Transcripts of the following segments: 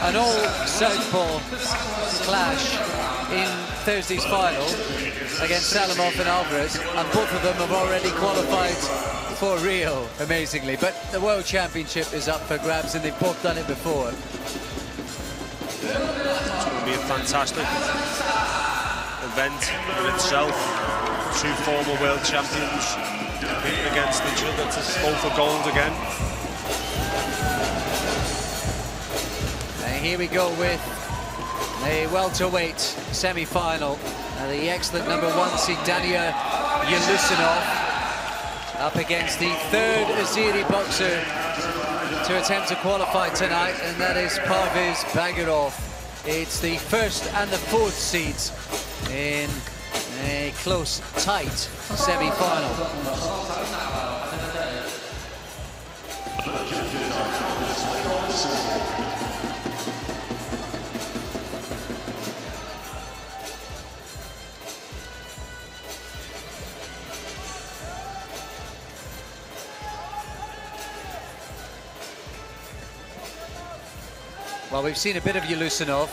an all-southpaw clash in Thursday's final against Salimov and Alvarez, and both of them have already qualified for Rio, amazingly. But the World Championship is up for grabs, and they've both done it before. It's going to be a fantastic event in itself. Two former world champions competing against each other to go for gold again. And here we go with a welterweight semi-final. The excellent #1 seed Danияр Елеусинov up against the third Azeri boxer to attempt to qualify tonight, and that is Parviz Bagirov. It's the first and the fourth seeds in a close, tight semi-final. Well, we've seen a bit of Елеусинов,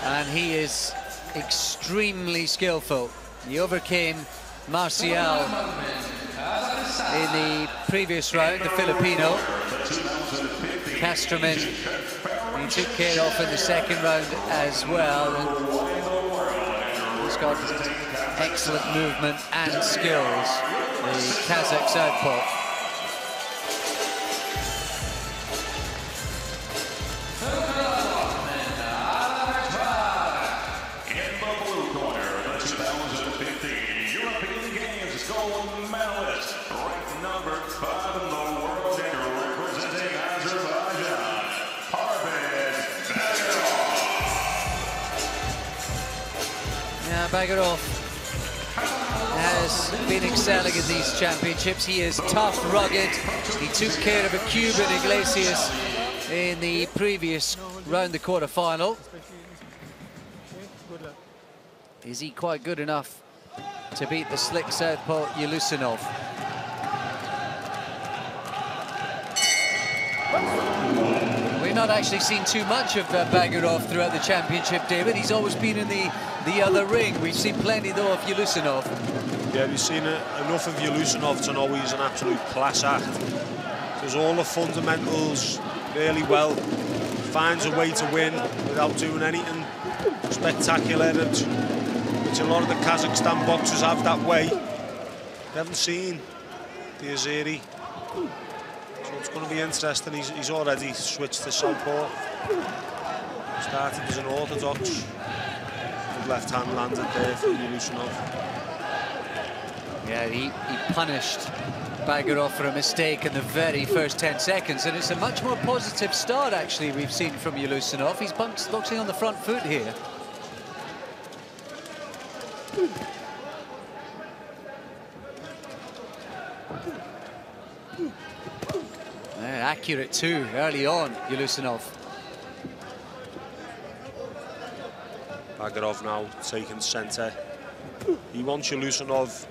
and he is extremely skillful. He overcame Marcial in the previous round, the Filipino. Castroman, he took care of in the second round as well. And he's got excellent movement and skills, the Kazakh southpaw. Bagirov has been excelling in these championships. He is tough, rugged. He took care of a Cuban, Iglesias, in the previous round, the quarter-final. Is he quite good enough to beat the slick southpaw Елеусинов? We've not actually seen too much of Bagirov throughout the championship, David. He's always been in the other ring. We've seen plenty, though, of Елеусинov. Yeah, we've seen enough of Елеусинov to know he's an absolute class act. Does all the fundamentals really well. Finds a way to win without doing anything spectacular, which a lot of the Kazakhstan boxers have that way. We haven't seen the Azeri. So it's going to be interesting. He's already switched to southpaw. Started as an orthodox. Left hand landed there for Елеусинov. Yeah, he punished Bagirov for a mistake in the very first 10 seconds, and it's a much more positive start, actually, we've seen from Елеусинov. He's boxing on the front foot here. Yeah, accurate too, early on, Елеусинov. Bagirov now taking centre. He wants Елеусинov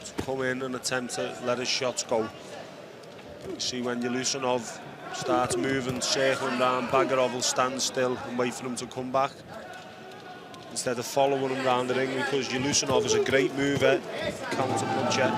to come in and attempt to let his shots go. You see, when Елеусинov starts moving, circling round, Bagirov will stand still and wait for him to come back instead of following him round the ring, because Елеусинov is a great mover, counter puncher.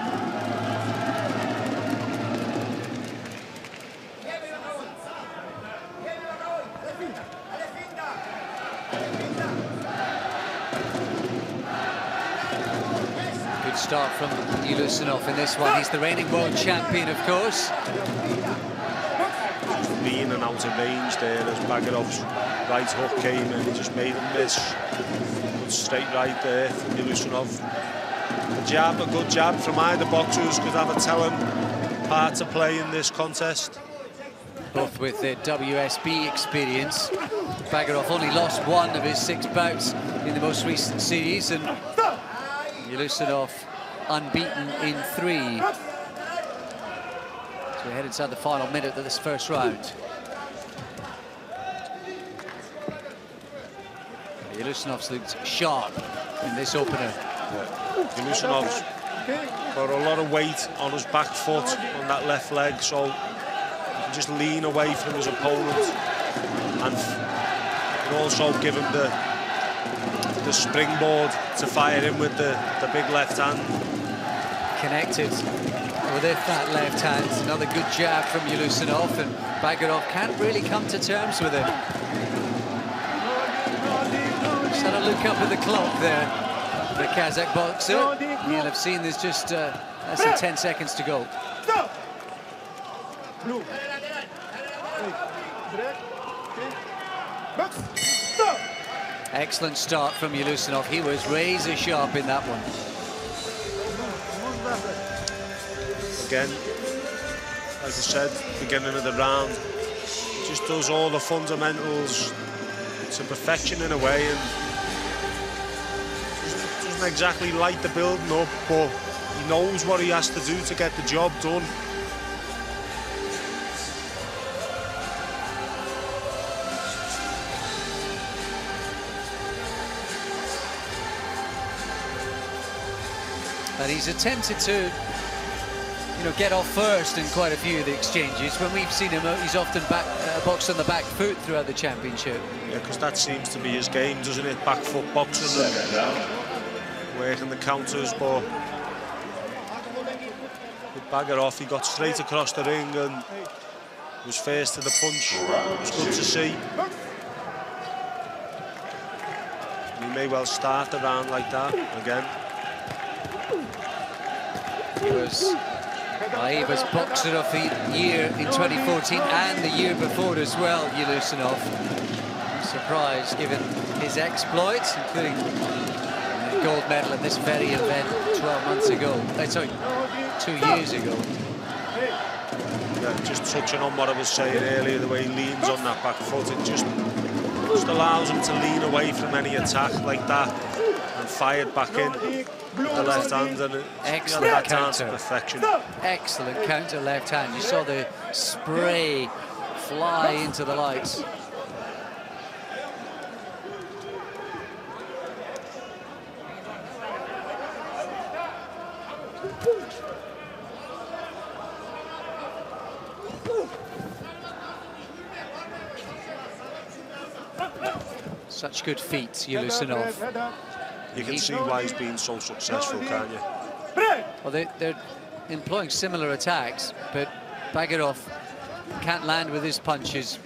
Start from Елеусинov in this one. He's the reigning world champion, of course. Just lean and out of range there as Bagirov's right hook came in. He just made him miss. Good straight right there from Елеусинov. A good jab from either boxers could have a telling part to play in this contest. Both with their WSB experience. Bagirov only lost one of his 6 bouts in the most recent series, and Елеусинov unbeaten in 3. So we head inside the final minute of this first round. Елеусиnov's looked sharp in this opener. Yeah. Елеусиnov's got a lot of weight on his back foot, on that left leg, so he can just lean away from his opponent and can also give him the springboard to fire in with the big left hand. Connected with that left hand. Another good jab from Елеусинов, and Bagarov can't really come to terms with it. Just had a look up at the clock there. The Kazakh boxer. You'll have seen there's just less than 10 seconds to go. Excellent start from Елеусинов. He was razor sharp in that one. Again, like I said, beginning of the round, just does all the fundamentals to perfection in a way, and doesn't exactly light the building up, but he knows what he has to do to get the job done. And he's attempted to, get off first in quite a few of the exchanges. When we've seen him, he's often boxed on the back foot throughout the championship. Yeah, because that seems to be his game, doesn't it? Back foot boxing and working the counters. But with Bagarov, he got straight across the ring and was first to the punch. It was good to see. He may well start the round like that again. He was boxer of the year in 2014 and the year before as well, Елеусинov. I'm surprised given his exploits, including the gold medal in this very event 12 months ago. Sorry, 2 years ago. Yeah, just touching on what I was saying earlier, the way he leans on that back foot, it just allows him to lean away from any attack like that and fire it back in. The left hand, and excellent counter. Perfection. Excellent counter left hand. You saw the spray fly into the lights. Such good feet, Елеусинov. You can see why he's been so successful, can't you? Well, they're employing similar attacks, but Bagarov can't land with his punches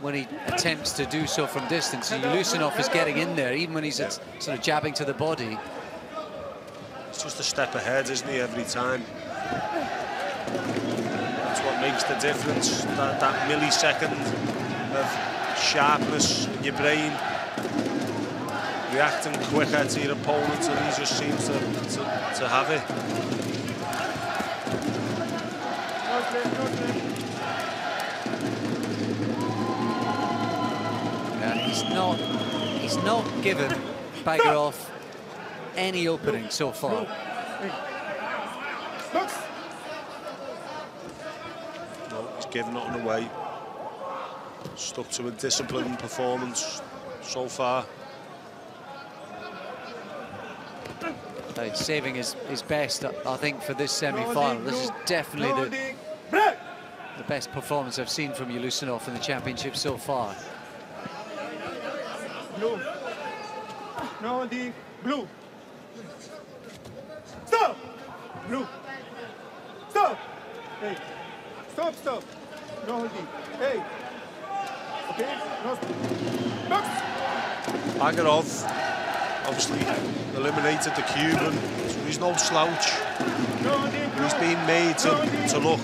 when he attempts to do so from distance. And Елеусинov is getting in there, even when he's sort of jabbing to the body. It's just a step ahead, isn't he, every time? That's what makes the difference, that millisecond of sharpness in your brain. Reacting quicker to your opponent, and he just seems to have it. Yeah, he's not given Bagarov any opening so far. No, he's given nothing away. Stuck to a disciplined performance so far. Saving his best, I think, for this semi-final. This is definitely the best performance I've seen from Елеусинov in the championship so far. Blue. No, the blue. Stop! Blue. Stop! Hey. Stop, stop. No holding. Hey. Okay? No. Box! Bagarov obviously eliminated the Cuban, so he's no slouch. He's been made to look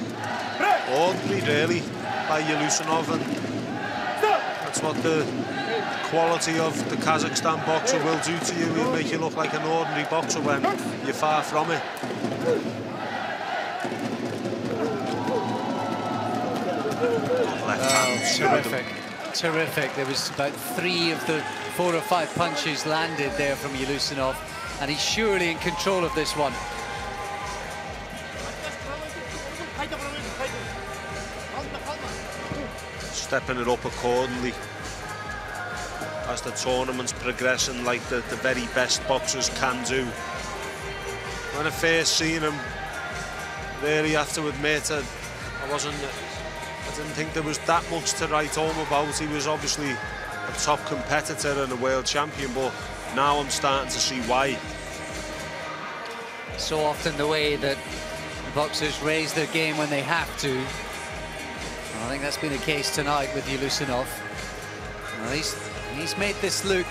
ordinary, really, by Елеусинov, and that's what the quality of the Kazakhstan boxer will do to you. He'll make you look like an ordinary boxer when you're far from it. Terrific. Terrific. There was about 3 of the 4 or 5 punches landed there from Елеусинov, and he's surely in control of this one. Stepping it up accordingly as the tournament's progressing, like the very best boxers can do. When I first seen him, really have to admit, I didn't think there was that much to write home about. He was obviously a top competitor and a world champion, but now I'm starting to see why. So often the way that boxers raise their game when they have to. I think that's been the case tonight with Елеусинов. He's made this look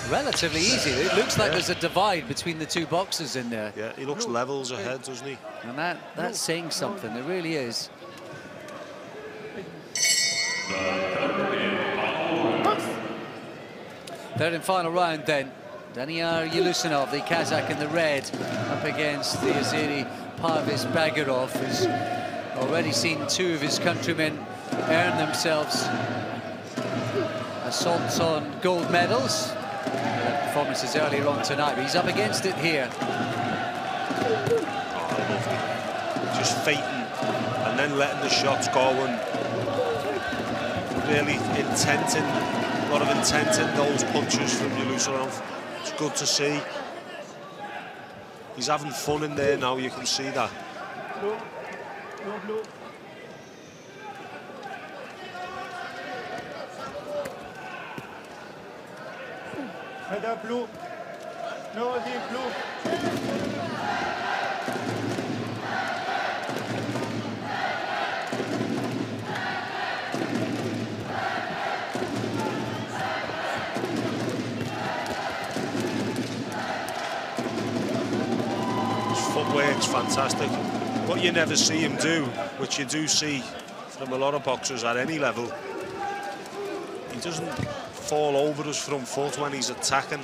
relatively easy. It looks like there's a divide between the two boxers in there. Yeah, he looks levels ahead, doesn't he? And that's saying something, it really is. Third and final round then. Danияр Елеусинов, the Kazakh in the red, up against the Azeri Parviz Bagirov, who's already seen two of his countrymen earn themselves assaults on gold medals. Performances earlier on tonight, but he's up against it here. Just fighting and then letting the shots go and really a lot of intent in those punches from Елеусинov. It's good to see. He's having fun in there now, you can see that. Head up, blue. No, deep blue. Footwork's fantastic. What you never see him do, which you do see from a lot of boxers at any level, he doesn't fall over his front foot when he's attacking,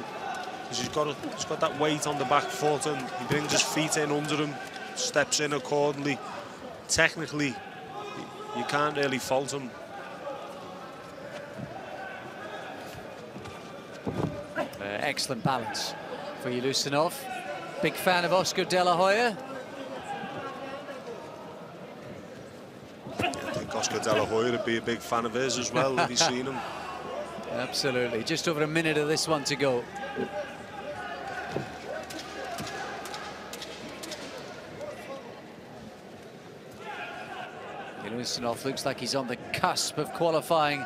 because he's got that weight on the back foot, and he brings his feet in under him, steps in accordingly. Technically, you can't really fault him. Excellent balance for Елеусинов. Big fan of Oscar De La Hoya. I think Oscar De La Hoya would be a big fan of his as well, if he's seen him. Absolutely. Just over a minute of this one to go. Елеусинов looks like he's on the cusp of qualifying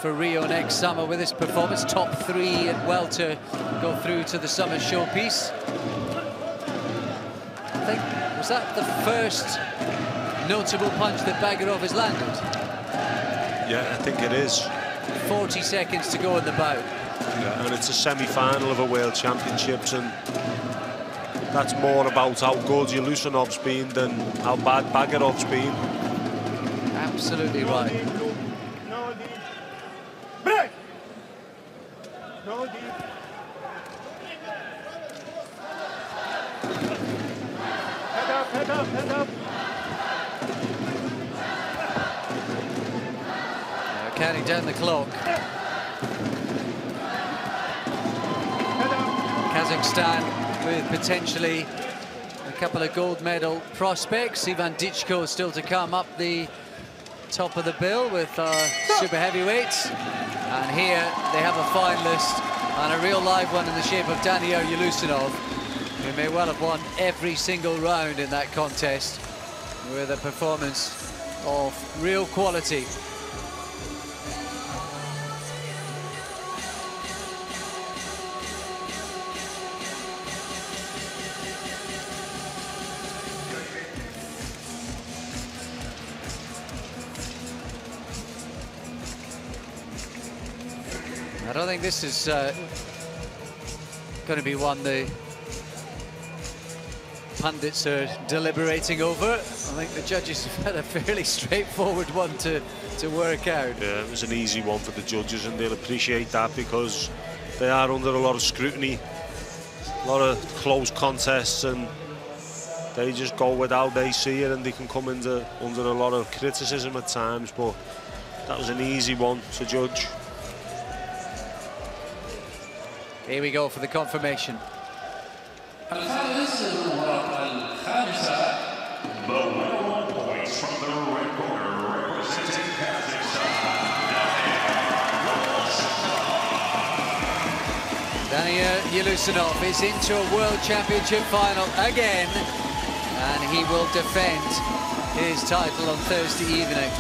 for Rio next summer with this performance. Top 3 at welter, go through to the summer showpiece. I think, was that the first notable punch that Bagirov has landed? Yeah, I think it is. 40 seconds to go in the bout. Yeah, and it's a semi-final of a World Championships, and that's more about how good Елеусинов's been than how bad Bagirov's been. Absolutely right. No deep. Break! No deep. Head up, head up, head up. Counting down the clock. Kazakhstan with potentially a couple of gold medal prospects. Ivan Dichko still to come up the top of the bill with super heavyweights. And here they have a finalist and a real live one in the shape of Danияр Елеусинов, who may well have won every single round in that contest with a performance of real quality. I don't think this is going to be one the pundits are deliberating over. I think the judges have had a fairly straightforward one to work out. Yeah, it was an easy one for the judges, and they'll appreciate that because they are under a lot of scrutiny, a lot of close contests, and they just go with how they see it, and they can come under a lot of criticism at times, but that was an easy one to judge. Here we go for the confirmation. Points from the red corner, representing Danияр Елеусинов is into a World Championship final again, and he will defend his title on Thursday evening.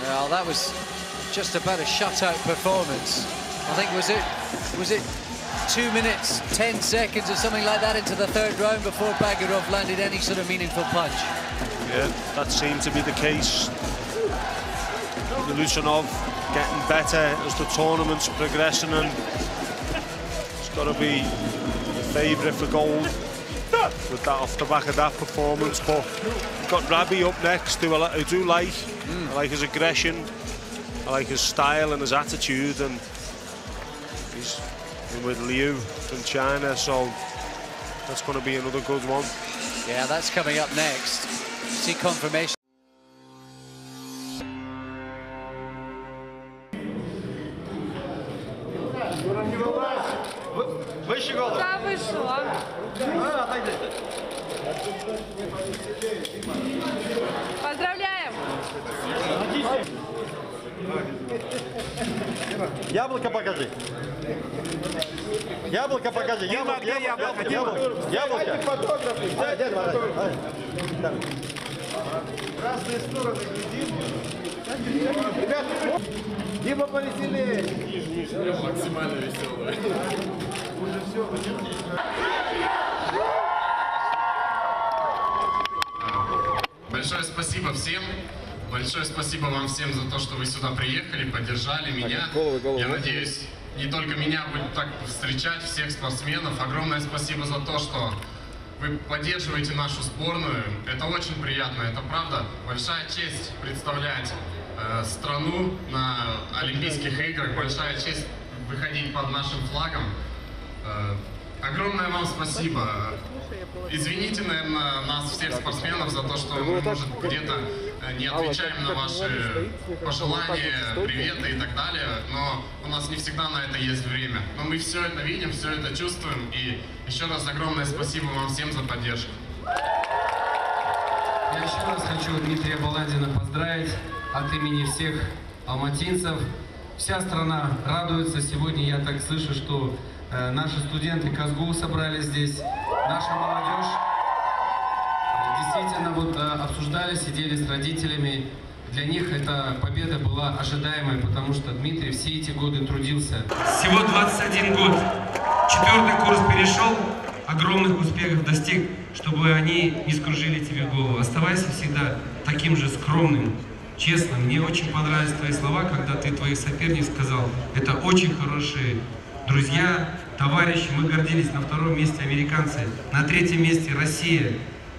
Well, that was just about a shutout performance. I think was it 2 minutes, 10 seconds or something like that into the third round before Bagarov landed any sort of meaningful punch. Yeah, that seemed to be the case. Елеусинов getting better as the tournament's progressing, and it's got to be the favourite for gold with that off the back of that performance. But we've got Rabi up next, who I do like. I like his aggression, I like his style and his attitude, and he's in with Liu from China, so that's going to be another good one. Yeah, that's coming up next. See confirmation. Да, вышла. Поздравляем! Яблоко покажи. Яблоко покажи. Яблоко. Разные стороны едим. Ребята, Дима, повеселее. Максимально веселый. Уже все. Большое спасибо всем. Большое спасибо вам всем за то, что вы сюда приехали, поддержали меня. Я надеюсь, не только меня будет так встречать, всех спортсменов. Огромное спасибо за то, что вы поддерживаете нашу сборную. Это очень приятно, это правда. Большая честь представлять страну на Олимпийских играх. Большая честь выходить под нашим флагом. Огромное вам спасибо. Извините, наверное, нас всех спортсменов за то, что мы, может, где-то не отвечаем на ваши пожелания, приветы и так далее, но у нас не всегда на это есть время. Но мы все это видим, все это чувствуем, и еще раз огромное спасибо вам всем за поддержку. Я еще раз хочу Дмитрия Баландина поздравить от имени всех алматинцев. Вся страна радуется. Сегодня я так слышу, что наши студенты КазГУ собрались здесь, наша молодежь. Действительно, вот обсуждали, сидели с родителями. Для них эта победа была ожидаемой, потому что Дмитрий все эти годы трудился. Всего 21 год. 4-й курс перешел, огромных успехов достиг, чтобы они не скружили тебе голову. Оставайся всегда таким же скромным, честным. Мне очень понравились твои слова, когда ты твоих соперников сказал, это очень хорошие друзья, товарищи. Мы гордились. На 2-м месте американцы, на 3-м месте Россия.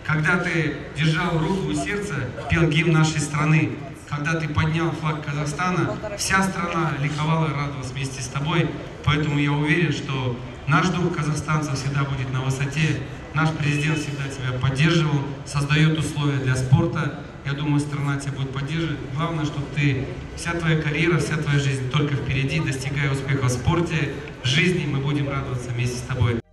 Когда ты держал руку у сердца, пел гимн нашей страны, когда ты поднял флаг Казахстана, вся страна ликовала и радовалась вместе с тобой. Поэтому я уверен, что наш дух казахстанцев всегда будет на высоте. Наш президент всегда тебя поддерживал, создает условия для спорта. Я думаю, страна тебя будет поддерживать. Главное, чтобы ты, вся твоя карьера, вся твоя жизнь только впереди, достигая успеха в спорте, в жизни. Мы будем радоваться вместе с тобой.